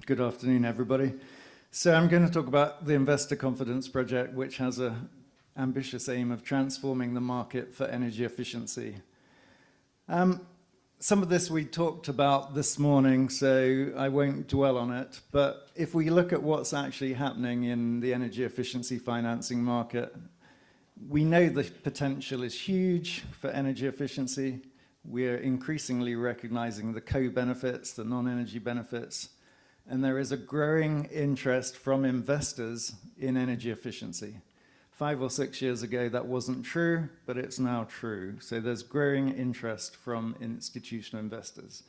Good afternoon, everybody. So I'm going to talk about the Investor Confidence Project, which has an ambitious aim of transforming the market for energy efficiency. Some of this we talked about this morning, so I won't dwell on it. But if we look at what's actually happening in the energy efficiency financing market, we know the potential is huge for energy efficiency. We're increasingly recognizing the co-benefits, the non-energy benefits, and there is a growing interest from investors in energy efficiency. 5 or 6 years ago, that wasn't true, but it's now true. So there's growing interest from institutional investors.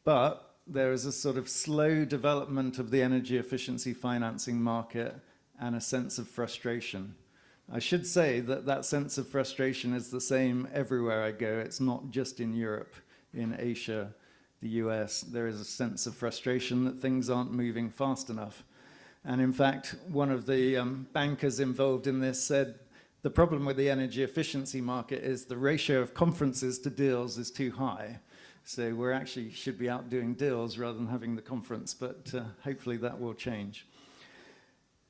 But there is a sort of slow development of the energy efficiency financing market and a sense of frustration. I should say that that sense of frustration is the same everywhere I go. It's not just in Europe, in Asia, the US. There is a sense of frustration that things aren't moving fast enough. And in fact, one of the bankers involved in this said, the problem with the energy efficiency market is the ratio of conferences to deals is too high. So we're actually should be out doing deals rather than having the conference, but hopefully that will change.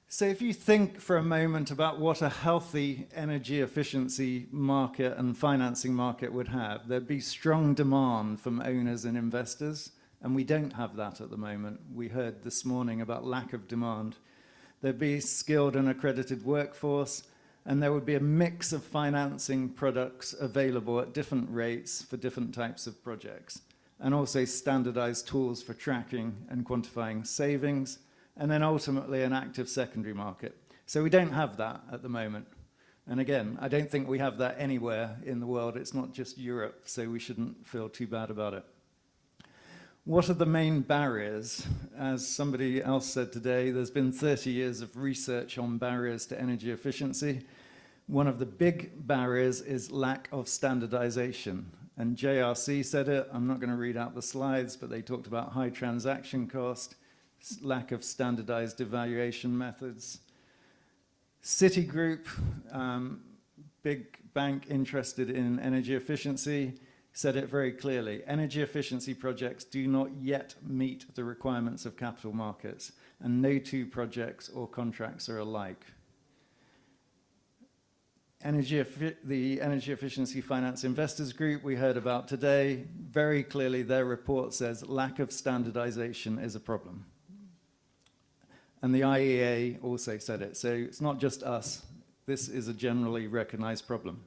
So if you think for a moment about what a healthy energy efficiency market and financing market would have, there'd be strong demand from owners and investors, and we don't have that at the moment. We heard this morning about lack of demand. There'd be skilled and accredited workforce, and there would be a mix of financing products available at different rates for different types of projects, and also standardized tools for tracking and quantifying savings, and then ultimately an active secondary market. So we don't have that at the moment. And again, I don't think we have that anywhere in the world. It's not just Europe, so we shouldn't feel too bad about it. What are the main barriers? As somebody else said today, there's been 30 years of research on barriers to energy efficiency. One of the big barriers is lack of standardization. And JRC said it. I'm not going to read out the slides, but they talked about high transaction cost, lack of standardized evaluation methods. Citigroup, big bank interested in energy efficiency, said it very clearly. Energy efficiency projects do not yet meet the requirements of capital markets, and no two projects or contracts are alike. The Energy Efficiency Finance Investors Group we heard about today, very clearly their report says lack of standardization is a problem. And the IEA also said it. So it's not just us. This is a generally recognized problem.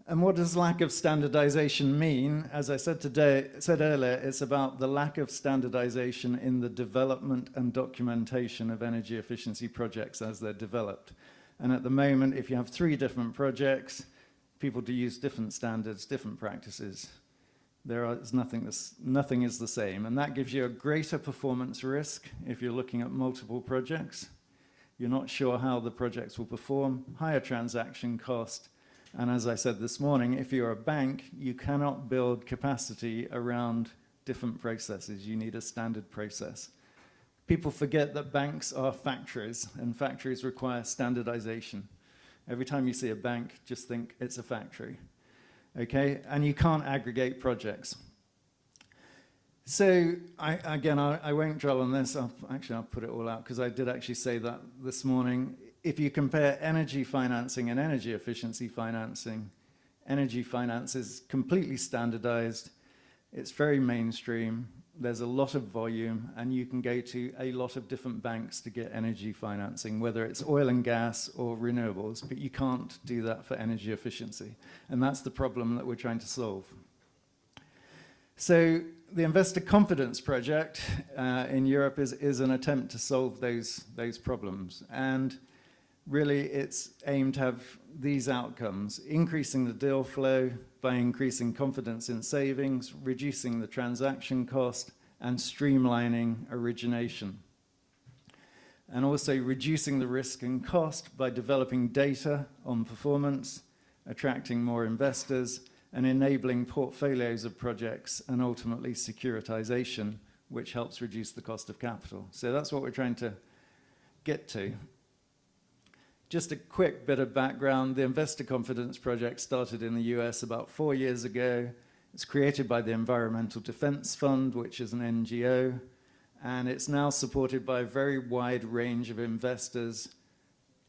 And what does lack of standardization mean? As I said earlier, it's about the lack of standardization in the development and documentation of energy efficiency projects as they're developed. And at the moment, if you have 3 different projects, people do use different standards, different practices. Nothing is the same, and that gives you a greater performance risk if you're looking at multiple projects. You're not sure how the projects will perform, higher transaction cost, and as I said this morning, if you're a bank, you cannot build capacity around different processes. You need a standard process. People forget that banks are factories, and factories require standardization. Every time you see a bank, just think it's a factory. Okay, and you can't aggregate projects. So I won't dwell on this. I'll put it all out because I did actually say that this morning. If you compare energy financing and energy efficiency financing, energy finance is completely standardized. It's very mainstream. There's a lot of volume, and you can go to a lot of different banks to get energy financing, whether it's oil and gas or renewables, but you can't do that for energy efficiency. And that's the problem that we're trying to solve. So the Investor Confidence Project in Europe is an attempt to solve those problems. And really, it's aimed to have these outcomes: increasing the deal flow by increasing confidence in savings, reducing the transaction cost, and streamlining origination. And also reducing the risk and cost by developing data on performance, attracting more investors, and enabling portfolios of projects, and ultimately securitization, which helps reduce the cost of capital. So that's what we're trying to get to. Just a quick bit of background. The Investor Confidence Project started in the US about 4 years ago. It's created by the Environmental Defense Fund, which is an NGO. and it's now supported by a very wide range of investors,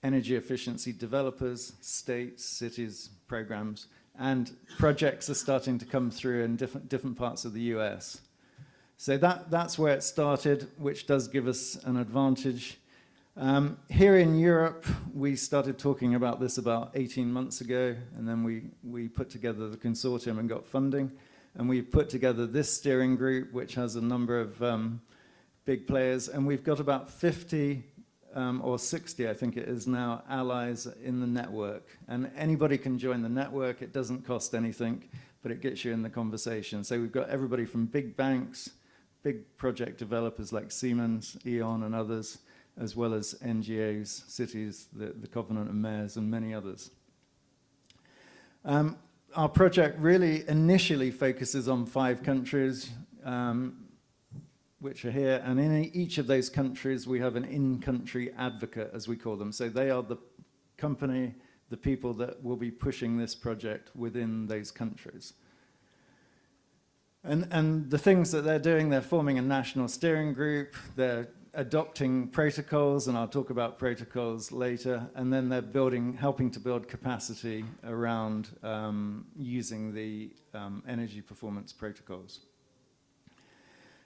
energy efficiency developers, states, cities, programs, and projects are starting to come through in different parts of the US. So that's where it started, which does give us an advantage. Here in Europe, we started talking about this about 18 months ago, and then we put together the consortium and got funding, and we put together this steering group, which has a number of big players, and we've got about 50 or 60, I think it is now, allies in the network. And anybody can join the network. It doesn't cost anything, but it gets you in the conversation. So we've got everybody from big banks, big project developers like Siemens, E.ON, and others, as well as NGOs, cities, the Covenant of Mayors, and many others. Our project really initially focuses on 5 countries, which are here, and in each of those countries we have an in-country advocate, as we call them. So they are the company, the people that will be pushing this project within those countries. And the things that they're doing, they're forming a national steering group, they're adopting protocols, and I'll talk about protocols later, and then they're helping to build capacity around using the energy performance protocols.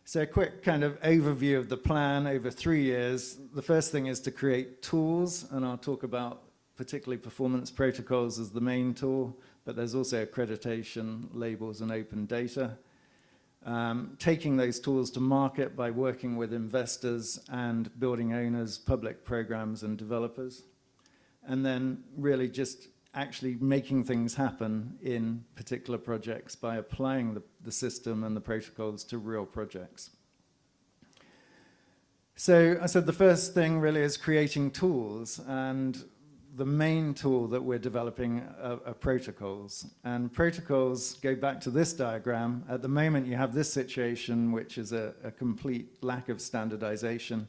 So a quick kind of overview of the plan over 3 years. The first thing is to create tools, and I'll talk about particularly performance protocols as the main tool, but there's also accreditation, labels, and open data. Taking those tools to market by working with investors and building owners, public programs, and developers. And then really just actually making things happen in particular projects by applying the system and the protocols to real projects. So I said the first thing really is creating tools, and the main tool that we're developing are protocols. And protocols go back to this diagram. At the moment you have this situation, which is a complete lack of standardization,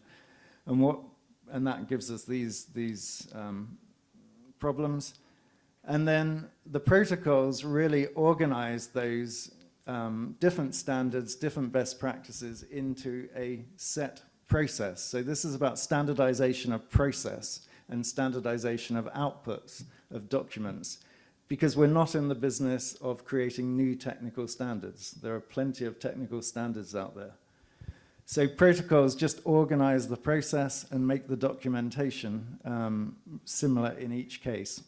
and that gives us these problems. And then the protocols really organize those different standards, different best practices into a set process. So this is about standardization of process and standardization of outputs of documents, because we're not in the business of creating new technical standards. There are plenty of technical standards out there. So protocols just organize the process and make the documentation similar in each case.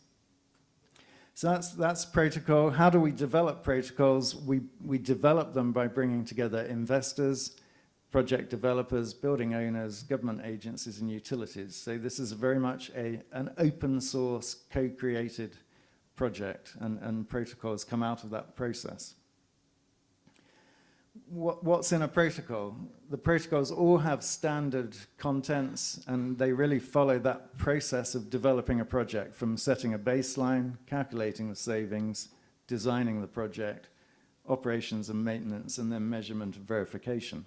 So that's protocol. How do we develop protocols? We develop them by bringing together investors, project developers, building owners, government agencies, and utilities. So this is very much an open source, co-created project, and protocols come out of that process. What's in a protocol? The protocols all have standard contents, and they really follow that process of developing a project, from setting a baseline, calculating the savings, designing the project, operations and maintenance, and then measurement and verification.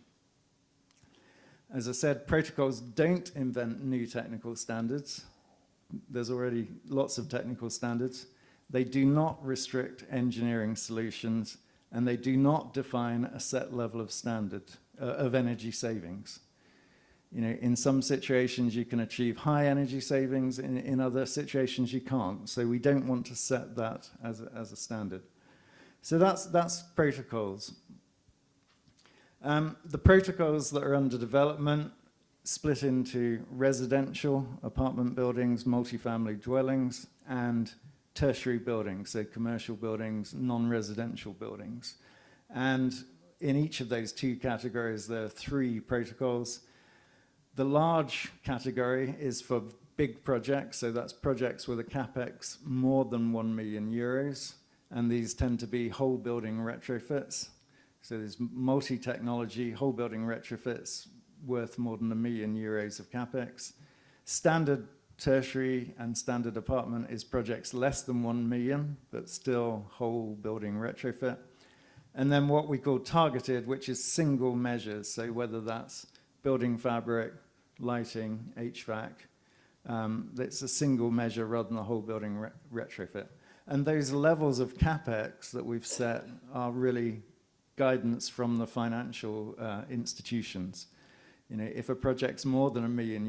As I said, protocols don't invent new technical standards. There's already lots of technical standards. They do not restrict engineering solutions, and they do not define a set level of standard of energy savings. You know, in some situations you can achieve high energy savings, in other situations you can't. So we don't want to set that as a standard. So that's protocols. The protocols that are under development split into residential apartment buildings, multifamily dwellings, and tertiary buildings, so commercial buildings, non-residential buildings. And in each of those 2 categories, there are 3 protocols. The large category is for big projects, so that's projects with a capex more than 1 million euros, and these tend to be whole building retrofits. So there's multi-technology, whole building retrofits worth more than €1 million of capex. Standard tertiary and standard apartment is projects less than 1 million, but still whole building retrofit. And then what we call targeted, which is single measures, so whether that's building fabric, lighting, HVAC, it's a single measure rather than a whole building retrofit. And those levels of capex that we've set are really guidance from the financial institutions. If a project's more than €1 million,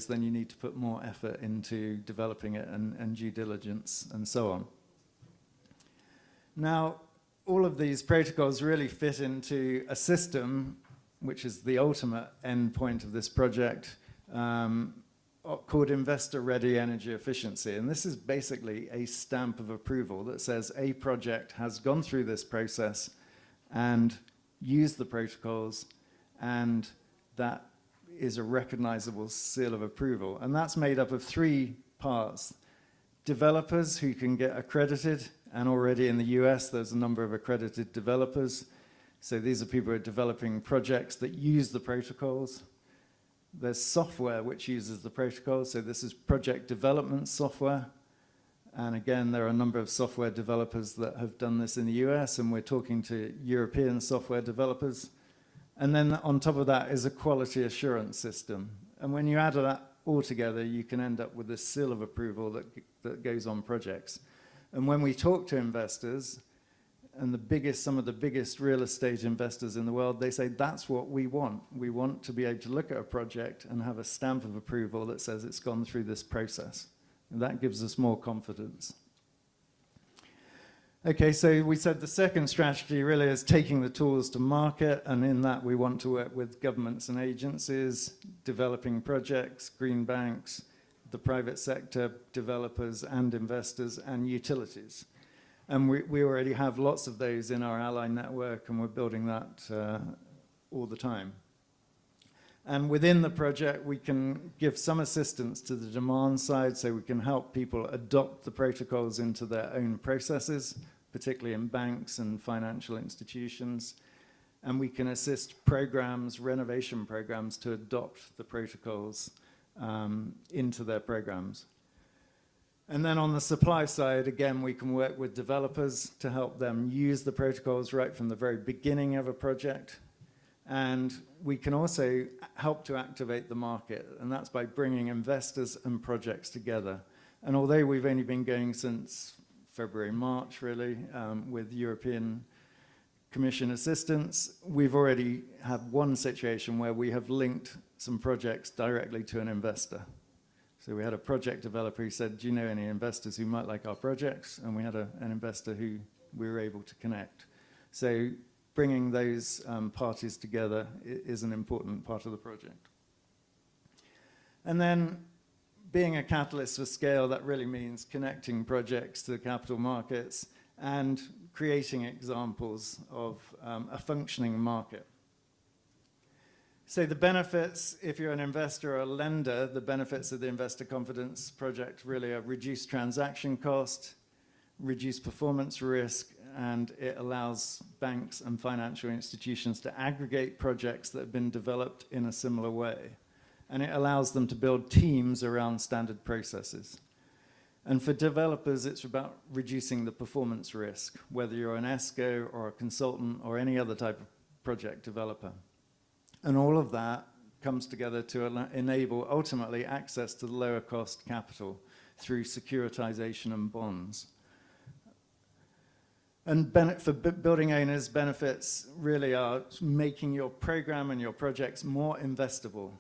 then you need to put more effort into developing it and due diligence and so on. Now, all of these protocols really fit into a system, which is the ultimate end point of this project, called investor-ready energy efficiency. And this is basically a stamp of approval that says a project has gone through this process and used the protocols, and that is a recognizable seal of approval. And that's made up of 3 parts. Developers who can get accredited, and already in the US there's a number of accredited developers. So these are people who are developing projects that use the protocols. There's software which uses the protocols, so this is project development software. And again, there are a number of software developers that have done this in the US, and we're talking to European software developers. And then on top of that is a quality assurance system. And when you add that all together, you can end up with this seal of approval that goes on projects. And when we talk to investors, and some of the biggest real estate investors in the world, they say that's what we want. We want to be able to look at a project and have a stamp of approval that says it's gone through this process. And that gives us more confidence. Okay, so we said the second strategy really is taking the tools to market, and in that we want to work with governments and agencies, developing projects, green banks, the private sector, developers and investors, and utilities. And we already have lots of those in our ally network, and we're building that all the time. And within the project, we can give some assistance to the demand side, so we can help people adopt the protocols into their own processes, particularly in banks and financial institutions. And we can assist programs, renovation programs, to adopt the protocols into their programs. And then on the supply side, again, we can work with developers to help them use the protocols right from the very beginning of a project. And we can also help to activate the market, and that's by bringing investors and projects together. And although we've only been going since February, March, really, with European Commission assistance, we've already had one situation where we have linked some projects directly to an investor. So we had a project developer who said, do you know any investors who might like our projects? And we had an investor who we were able to connect. So bringing those parties together is an important part of the project. And then being a catalyst for scale, that really means connecting projects to the capital markets and creating examples of a functioning market. So the benefits, if you're an investor or a lender, the benefits of the Investor Confidence Project really are reduced transaction cost, reduced performance risk, and it allows banks and financial institutions to aggregate projects that have been developed in a similar way. And it allows them to build teams around standard processes. And for developers, it's about reducing the performance risk, whether you're an ESCO or a consultant or any other type of project developer. And all of that comes together to enable, ultimately, access to lower cost capital through securitization and bonds. And for building owners, benefits really are making your program and your projects more investable.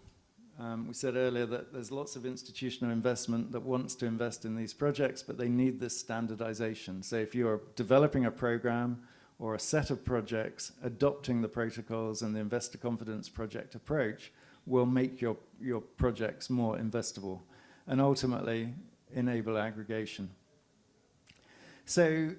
We said earlier that there's lots of institutional investment that wants to invest in these projects, but they need this standardization. So if you're developing a program or a set of projects, adopting the protocols and the Investor Confidence Project approach will make your projects more investable and ultimately enable aggregation. So,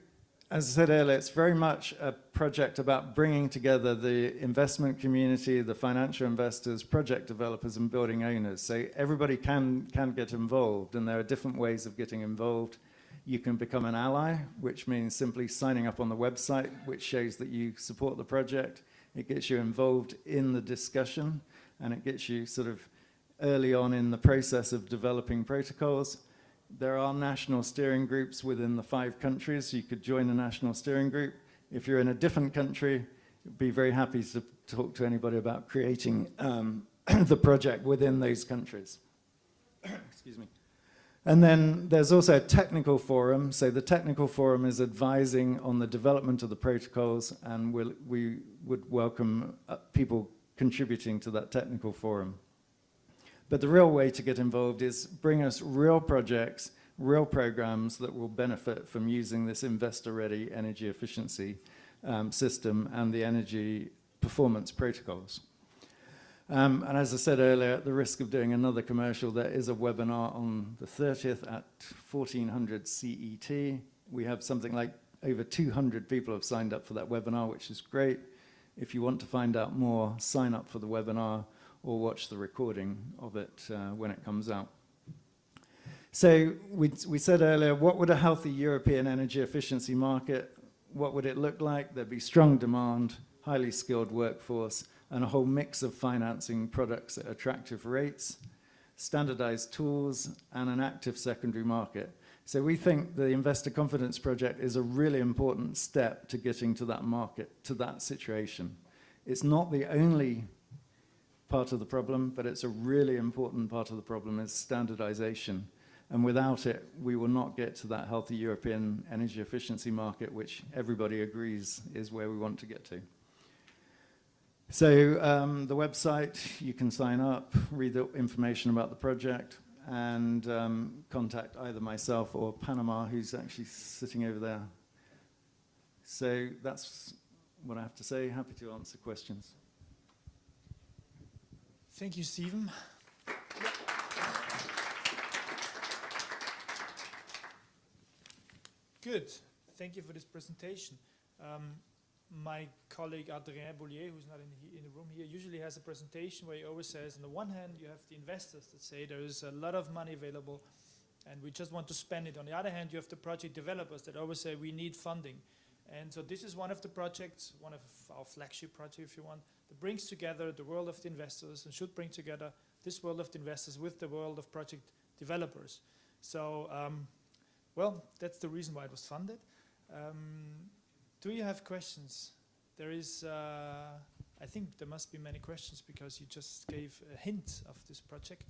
as I said earlier, it's very much a project about bringing together the investment community, the financial investors, project developers, and building owners. So everybody can get involved, and there are different ways of getting involved. You can become an ally, which means simply signing up on the website, which shows that you support the project. It gets you involved in the discussion, and it gets you sort of early on in the process of developing protocols. There are national steering groups within the 5 countries. You could join a national steering group. If you're in a different country, I'd be very happy to talk to anybody about creating the project within those countries. Excuse me. And then there's also a technical forum. So the technical forum is advising on the development of the protocols, and we would welcome people contributing to that technical forum. But the real way to get involved is bring us real projects, real programs that will benefit from using this investor-ready energy efficiency system and the energy performance protocols. And as I said earlier, at the risk of doing another commercial, there is a webinar on the 30th at 1400 CET. We have something like over 200 people have signed up for that webinar, which is great. If you want to find out more, sign up for the webinar or watch the recording of it when it comes out. So we said earlier, what would a healthy European energy efficiency market, what would it look like? There'd be strong demand, highly skilled workforce, and a whole mix of financing products at attractive rates, standardized tools, and an active secondary market. So we think the Investor Confidence Project is a really important step to getting to that market, to that situation. It's not the only part of the problem, but it's a really important part of the problem is standardization. And without it, we will not get to that healthy European energy efficiency market, which everybody agrees is where we want to get to. So the website, you can sign up, read the information about the project, and contact either myself or Panama, who's actually sitting over there. So that's what I have to say. Happy to answer questions. Thank you, Stephen. Good. Thank you for this presentation. My colleague Adrien Boulier, who's not in the room here, usually has a presentation where he always says, on the one hand, you have the investors that say there is a lot of money available and we just want to spend it. On the other hand, you have the project developers that always say we need funding. And so this is one of the projects, one of our flagship projects, if you want, that brings together the world of the investors and should bring together this world of the investors with the world of project developers. So, well, that's the reason why it was funded. Do you have questions? There is, I think there must be many questions because you just gave a hint of this project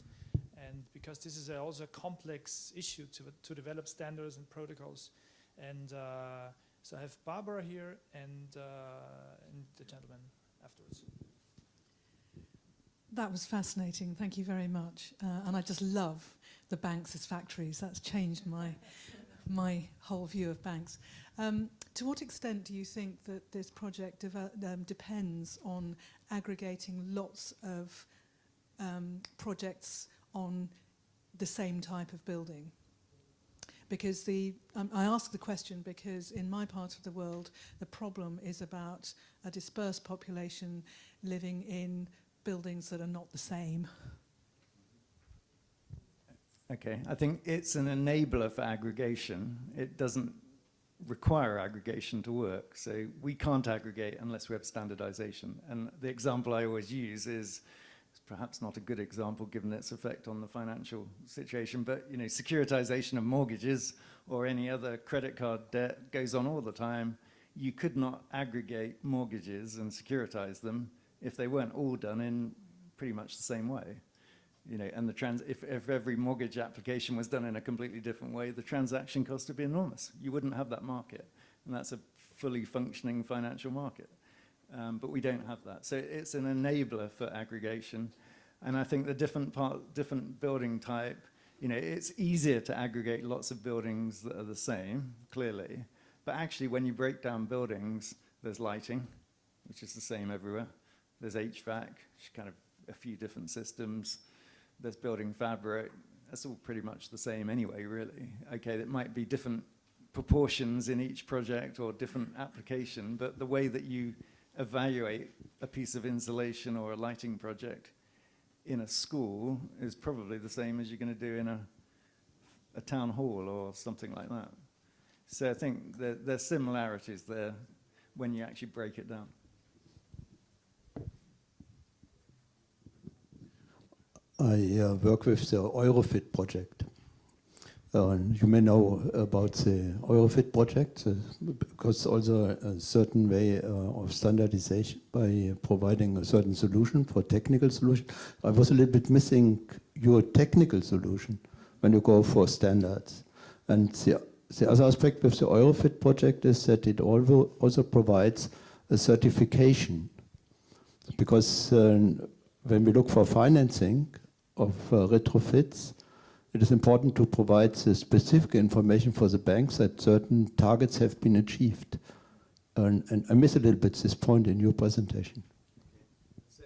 and because this is also a complex issue to develop standards and protocols. And so I have Barbara here and the gentleman afterwards. That was fascinating. Thank you very much. And I just love the banks as factories. That's changed my whole view of banks. To what extent do you think that this project depends on aggregating lots of projects on the same type of building? Because I ask the question because in my part of the world, the problem is about a dispersed population living in buildings that are not the same. Okay, I think it's an enabler for aggregation. It doesn't require aggregation to work. So we can't aggregate unless we have standardization. And the example I always use is perhaps not a good example given its effect on the financial situation, but you know, securitization of mortgages or any other credit card debt goes on all the time. You could not aggregate mortgages and securitize them if they weren't all done in pretty much the same way. You know, and if every mortgage application was done in a completely different way, the transaction cost would be enormous. You wouldn't have that market, and that's a fully functioning financial market. But we don't have that. So it's an enabler for aggregation. And I think the different building type, you know, it's easier to aggregate lots of buildings that are the same, clearly. But actually, when you break down buildings, there's lighting, which is the same everywhere. There's HVAC, which is kind of a few different systems. There's building fabric. That's all pretty much the same anyway, really. Okay, it might be different proportions in each project or different application, but the way that you evaluate a piece of insulation or a lighting project in a school is probably the same as you're going to do in a town hall or something like that. So I think there's similarities there when you actually break it down. I work with the retrofit project. You may know about the retrofit project because also a certain way of standardization by providing a certain solution for technical solution. I was a little bit missing your technical solution when you go for standards. And the other aspect with the retrofit project is that it also provides a certification. Because when we look for financing of retrofits, it is important to provide the specific information for the banks that certain targets have been achieved. And I miss a little bit this point in your presentation. So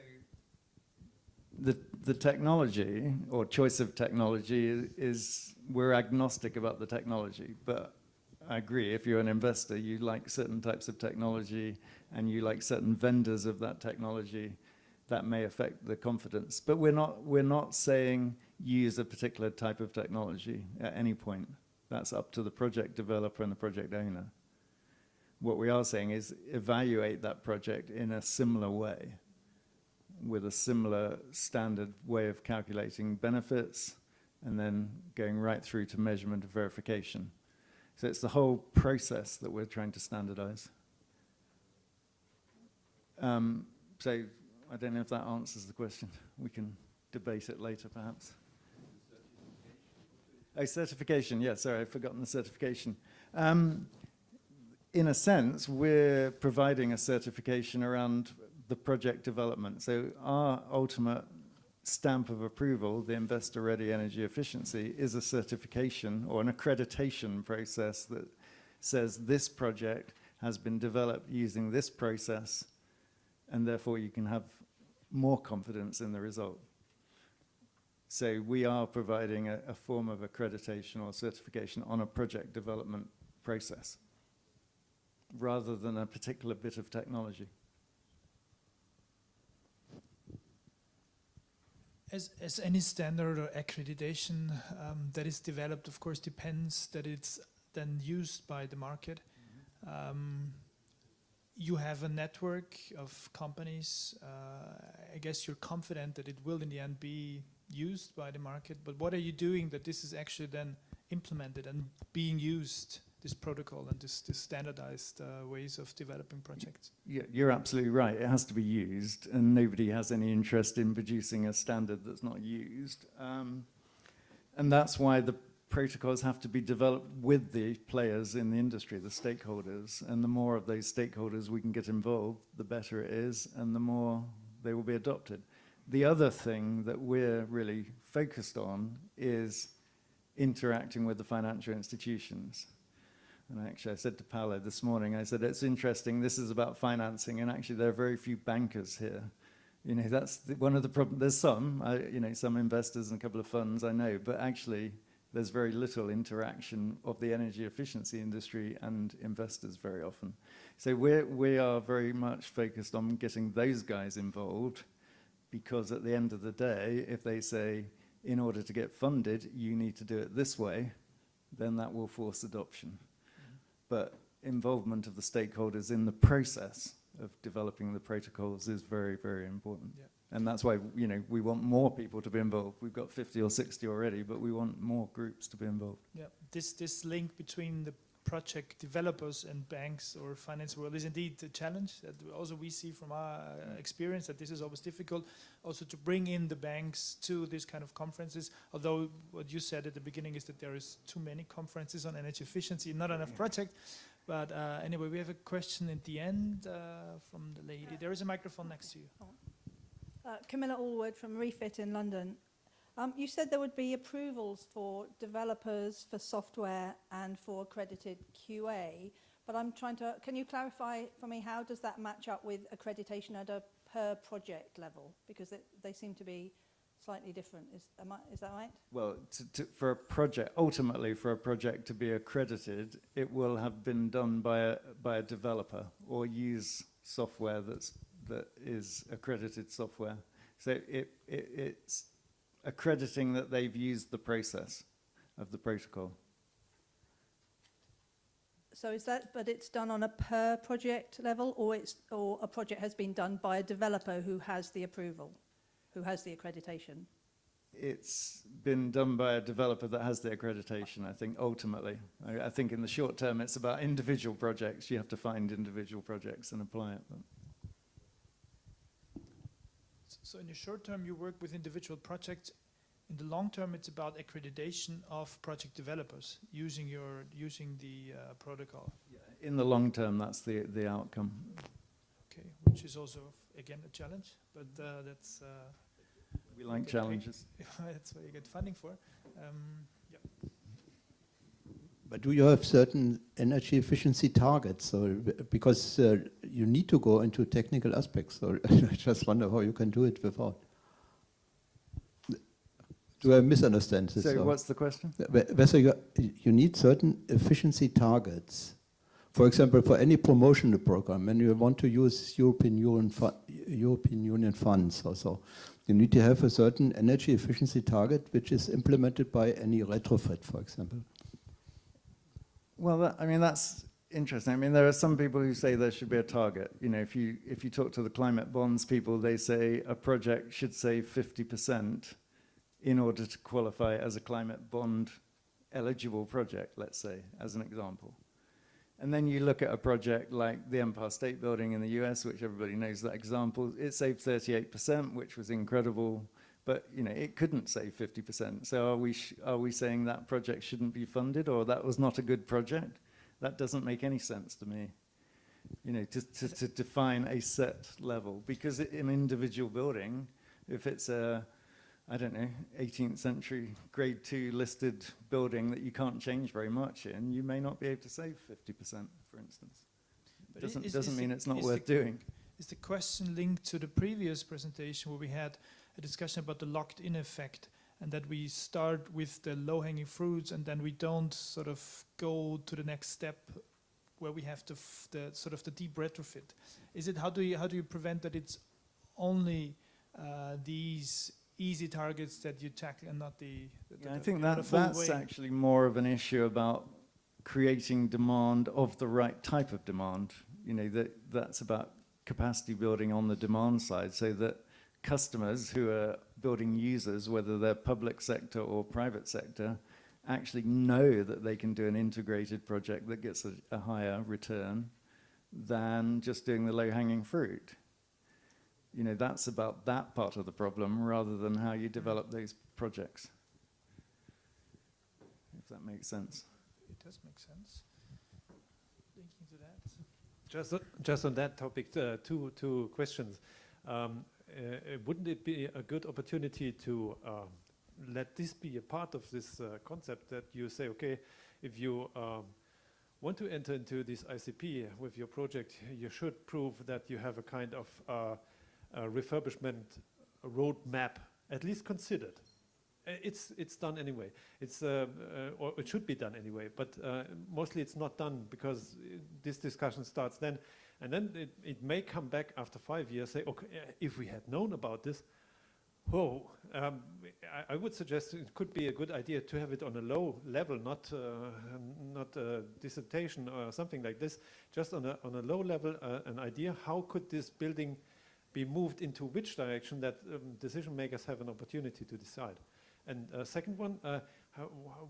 the technology or choice of technology is we're agnostic about the technology, but I agree, if you're an investor, you like certain types of technology and you like certain vendors of that technology, that may affect the confidence. But we're not saying use a particular type of technology at any point. That's up to the project developer and the project owner. What we are saying is evaluate that project in a similar way, with a similar standard way of calculating benefits, and then going right through to measurement and verification. So it's the whole process that we're trying to standardize. So I don't know if that answers the question. We can debate it later, perhaps. Oh, certification. Yeah, sorry, I've forgotten the certification. In a sense, we're providing a certification around the project development. So our ultimate stamp of approval, the investor-ready energy efficiency, is a certification or an accreditation process that says this project has been developed using this process, and therefore you can have more confidence in the result. So we are providing a form of accreditation or certification on a project development process, rather than a particular bit of technology. As any standard or accreditation that is developed, of course, depends that it's then used by the market. You have a network of companies. I guess you're confident that it will in the end be used by the market, but what are you doing that this is actually then implemented and being used, this protocol and this standardized ways of developing projects? Yeah, you're absolutely right. It has to be used, and nobody has any interest in producing a standard that's not used. And that's why the protocols have to be developed with the players in the industry, the stakeholders. And the more of those stakeholders we can get involved, the better it is, and the more they will be adopted. The other thing that we're really focused on is interacting with the financial institutions. And actually, I said to Paolo this morning, I said, it's interesting, this is about financing, and actually there are very few bankers here. You know, that's one of the problems. There's some, you know, some investors and a couple of funds, I know, but actually there's very little interaction of the energy efficiency industry and investors very often. So we are very much focused on getting those guys involved, because at the end of the day, if they say, in order to get funded, you need to do it this way, then that will force adoption. But involvement of the stakeholders in the process of developing the protocols is very, very important. Yeah. And that's why, you know, we want more people to be involved. We've got 50 or 60 already, but we want more groups to be involved. Yeah, this link between the project developers and banks or finance world is indeed a challenge that also we see from our experience, that this is always difficult also to bring in the banks to these kind of conferences, although what you said at the beginning is that there is too many conferences on energy efficiency, not enough project. But anyway, we have a question at the end from the lady. There is a microphone next to you. Camilla Allwood from Refit in London. You said there would be approvals for developers, for software, and for accredited QA, but I'm trying to, can you clarify for me, how does that match up with accreditation at a per project level? Because they seem to be slightly different. Is that right? Well, for a project, ultimately for a project to be accredited, it will have been done by a developer or use software that is accredited software. So it's accrediting that they've used the process of the protocol. So is that, but it's done on a per project level, or a project has been done by a developer who has the approval, who has the accreditation? It's been done by a developer that has the accreditation, I think, ultimately. I think in the short term, it's about individual projects. You have to find individual projects and apply it. But. So in the short term, you work with individual projects. In the long term, it's about accreditation of project developers using the protocol. Yeah, in the long term, that's the outcome. Okay, which is also of again, a challenge, but that's We like Okay. challenges. that's what you get funding for. Yeah. But do you have certain energy efficiency targets? So, because you need to go into technical aspects. So I just wonder how you can do it without. Do I misunderstand this? So or what's the question? whether you need certain efficiency targets. For example, for any promotional program, when you want to use European Union funds or so, you need to have a certain energy efficiency target which is implemented by any retrofit, for example. Well, I mean, that's interesting. I mean, there are some people who say there should be a target. You know, if you talk to the climate bonds people, they say a project should save 50% in order to qualify as a climate bond eligible project, let's say, as an example. And then you look at a project like the Empire State Building in the US, which everybody knows that example. It saved 38%, which was incredible, but you know it couldn't save 50%. So are we saying that project shouldn't be funded, or that was not a good project? That doesn't make any sense to me. You know, to define a set level, because an individual building, if it's a, I don't know, 18th century grade 2 listed building that you can't change very much in, you may not be able to save 50%, for instance. But Doesn't mean it's not is worth doing. Is the question linked to the previous presentation where we had a discussion about the locked-in effect, and that we start with the low-hanging fruits and then we don't sort of go to the next step where we have the sort of the deep retrofit? Is it how do you prevent that it's only these easy targets that you tackle and not the I think the full that's way? actually more of an issue about creating demand of the right type of demand. You know, that's about capacity building on the demand side, so that customers who are building users, whether they're public sector or private sector, actually know that they can do an integrated project that gets a higher return than just doing the low-hanging fruit. You know, that's about that part of the problem rather than how you develop those projects. If that makes sense. It does make sense. Linking to that. Just on that topic, two questions. Wouldn't it be a good opportunity to let this be a part of this concept, that you say, okay, if you want to enter into this ICP with your project, you should prove that you have a kind of refurbishment roadmap at least considered. It's done anyway. Or it should be done anyway. But mostly it's not done because this discussion starts then, and then it may come back after 5 years. Say, okay, if we had known about this, I would suggest it could be a good idea to have it on a low level, not a dissertation or something like this. Just on a low level, an idea how could this building be moved into which direction, that decision makers have an opportunity to decide. And second one,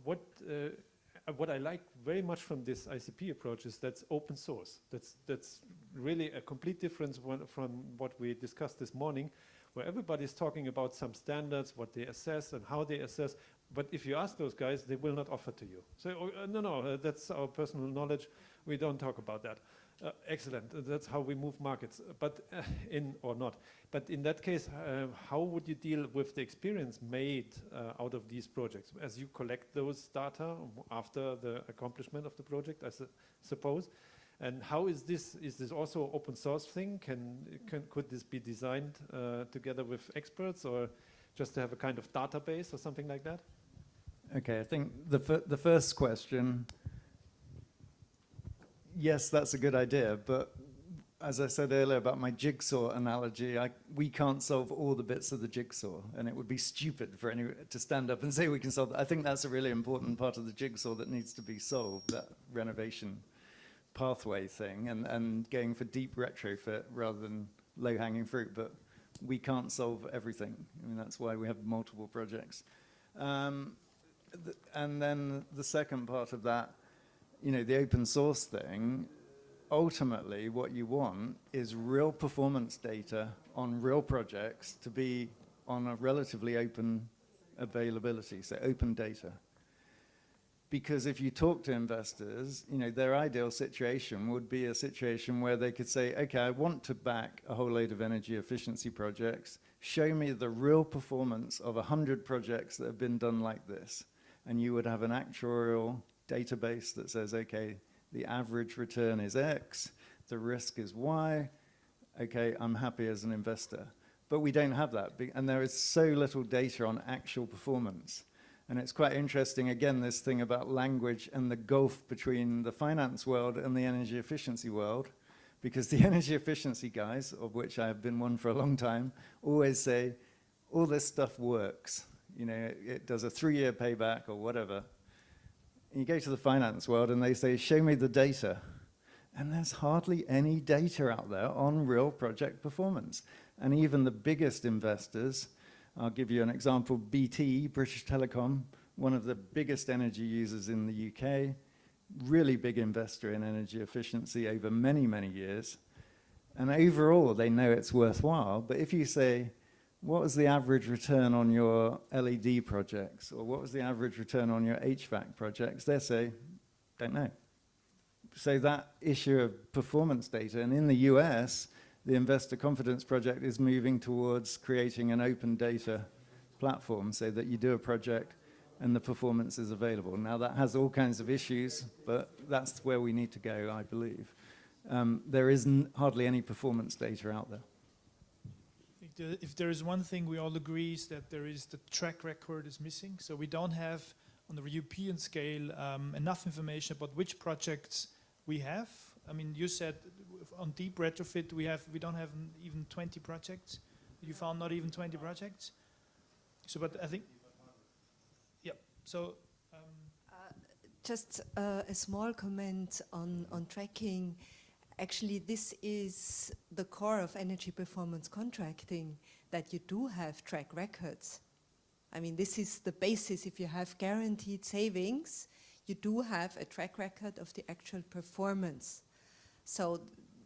what I like very much from this ICP approach is that's open source. That's really a complete difference from what we discussed this morning, where everybody's talking about some standards, what they assess and how they assess. But if you ask those guys, they will not offer to you. So no, that's our personal knowledge. We don't talk about that. Excellent. That's how we move markets. But But in that case, how would you deal with the experience made out of these projects as you collect those data after the accomplishment of the project, I suppose? And how is this? Is this also open source thing? Could this be designed together with experts, or just to have a kind of database or something like that? Okay, I think the first question, yes, that's a good idea, but as I said earlier about my jigsaw analogy, we can't solve all the bits of the jigsaw, and it would be stupid for anyone to stand up and say we can solve that. I think that's a really important part of the jigsaw that needs to be solved, that renovation pathway thing, and going for deep retrofit rather than low-hanging fruit, but we can't solve everything. I mean, that's why we have multiple projects. And then the second part of that, you know, the open source thing, ultimately what you want is real performance data on real projects to be on a relatively open availability, so open data. Because if you talk to investors, you know, their ideal situation would be a situation where they could say, okay, I want to back a whole load of energy efficiency projects. Show me the real performance of 100 projects that have been done like this. And you would have an actuarial database that says, okay, the average return is X, the risk is Y. Okay, I'm happy as an investor. But we don't have that. And there is so little data on actual performance. And it's quite interesting, again, this thing about language and the gulf between the finance world and the energy efficiency world, because the energy efficiency guys, of which I have been one for a long time, always say, all this stuff works. You know, it does a 3-year payback or whatever. And you go to the finance world and they say, show me the data. And there's hardly any data out there on real project performance. And even the biggest investors, I'll give you an example, BT, British Telecom, one of the biggest energy users in the UK, really big investor in energy efficiency over many, many years. And overall, they know it's worthwhile. But if you say, what was the average return on your LED projects? Or what was the average return on your HVAC projects? They say, don't know. So that issue of performance data, and in the US, the Investor Confidence Project is moving towards creating an open data platform so that you do a project and the performance is available. Now that has all kinds of issues, but that's where we need to go, I believe. There isn't hardly any performance data out there. If there is one thing we all agree is that there is the track record is missing. So we don't have on the European scale enough information about which projects we have. I mean, you said on deep retrofit we don't have even 20 projects. You found not even 20 projects. So, but I think, yeah. So, just a small comment on tracking. Actually, this is the core of energy performance contracting, that you do have track records. I mean, this is the basis. If you have guaranteed savings, you do have a track record of the actual performance. So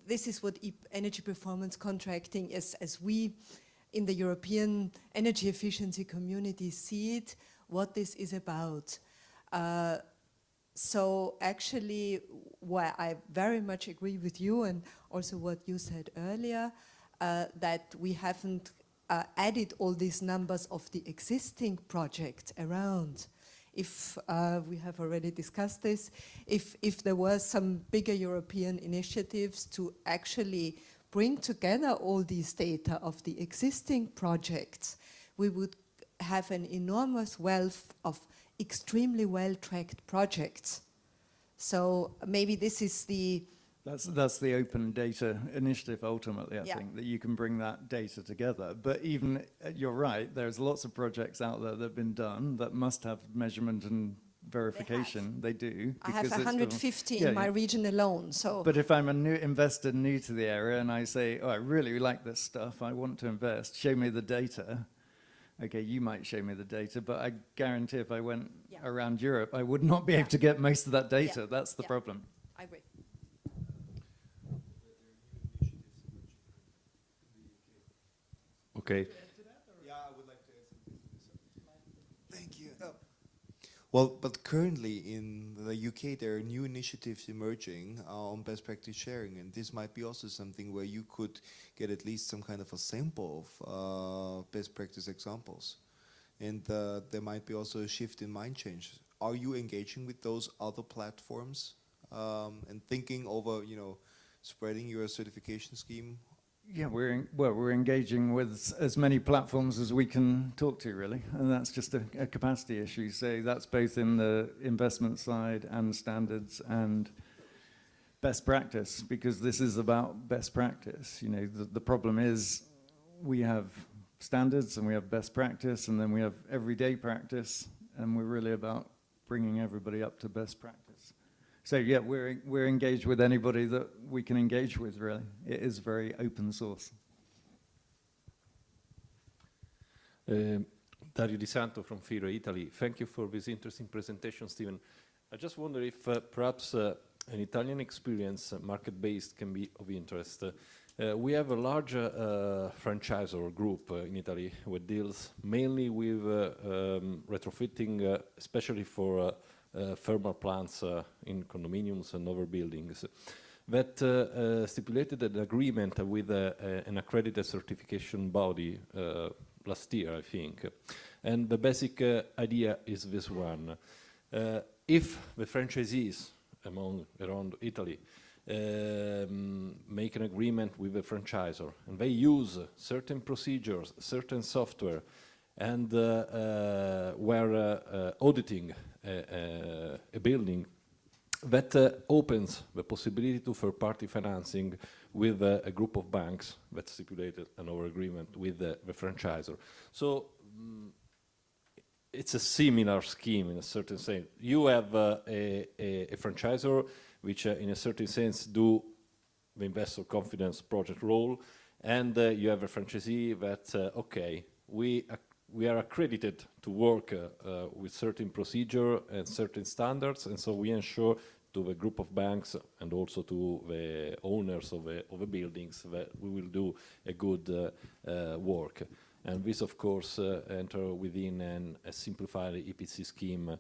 this is what energy performance contracting is, as we in the European energy efficiency community see it, what this is about. So actually, where I very much agree with you and also what you said earlier, that we haven't added all these numbers of the existing projects around. If we have already discussed this, if there were some bigger European initiatives to actually bring together all these data of the existing projects, we would have an enormous wealth of extremely well-tracked projects. So maybe this is the... That's the open data initiative ultimately, I think, that you can bring that data together. But even, you're right, there's lots of projects out there that have been done that must have measurement and verification. They do. I have 150 in my region alone, so... But if I'm a new investor new to the area and I say, oh, I really like this stuff, I want to invest, show me the data. Okay, you might show me the data, but I guarantee if I went around Europe, I would not be able to get most of that data. That's the problem. I agree. Okay. Yeah, I would like to add something. Thank you. Well, but currently in the UK, there are new initiatives emerging on best practice sharing, and this might be also something where you could get at least some kind of a sample of best practice examples. And there might be also a shift in mind change. Are you engaging with those other platforms and thinking over, you know, spreading your certification scheme? Yeah, we're engaging with as many platforms as we can talk to, really, and that's just a capacity issue. So that's both in the investment side and standards and best practice, because this is about best practice. You know, the problem is we have standards and we have best practice, and then we have everyday practice, and we're really about bringing everybody up to best practice. So yeah, we're engaged with anybody that we can engage with, really. It is very open source. Dario Di Santo from FIRE Italy. Thank you for this interesting presentation, Stephen. I just wonder if perhaps an Italian experience, market-based, can be of interest. We have a large franchisor group in Italy that deals mainly with retrofitting, especially for thermal plants in condominiums and other buildings, that stipulated an agreement with an accredited certification body last year, I think. And the basic idea is this one. If the franchisees around Italy make an agreement with the franchisor and they use certain procedures, certain software, and were auditing a building, that opens the possibility to third-party financing with a group of banks that stipulated another agreement with the franchisor. So it's a similar scheme in a certain sense. You have a franchisor which in a certain sense do the investor confidence project role, and you have a franchisee that, okay, we are accredited to work with certain procedure and certain standards, and so we ensure to the group of banks and also to the owners of the buildings that we will do a good work. And this, of course, enter within a simplified EPC scheme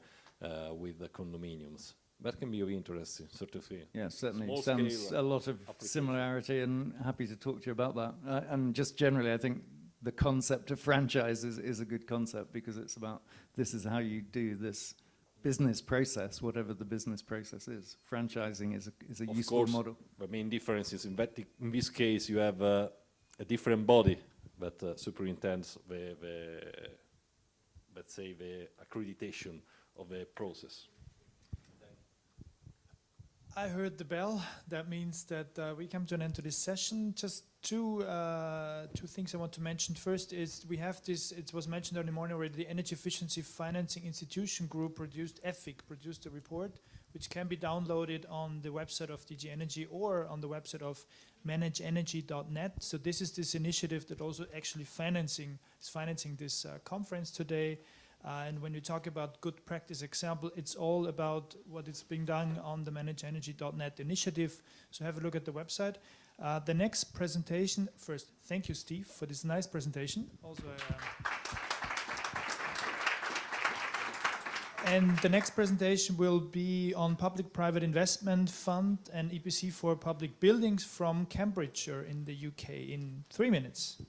with the condominiums. That can be of interest, certainly. Yeah, certainly. Small Sounds scale a lot of similarity, and happy to talk to you about that. And just generally, I think the concept of franchise is a good concept, because it's about this is how you do this business process, whatever the business process is. Franchising is a Of useful course, model. the main difference is in this case you have a different body that superintends let's say, the accreditation of the process. I heard the bell. That means that we come to an end to this session. Just two things I want to mention. First is we have this, it was mentioned early morning already, the Energy Efficiency Financing Institution Group produced a report, which can be downloaded on the website of DG Energy or on the website of manageenergy.net. So this is this initiative that also actually is financing this conference today. And when you talk about good practice example, it's all about what is being done on the manageenergy.net initiative. So have a look at the website. The next presentation, first, thank you, Steve, for this nice presentation. Also, and the next presentation will be on Public-Private Investment Fund and EPC for public buildings from Cambridgeshire in the UK in 3 minutes.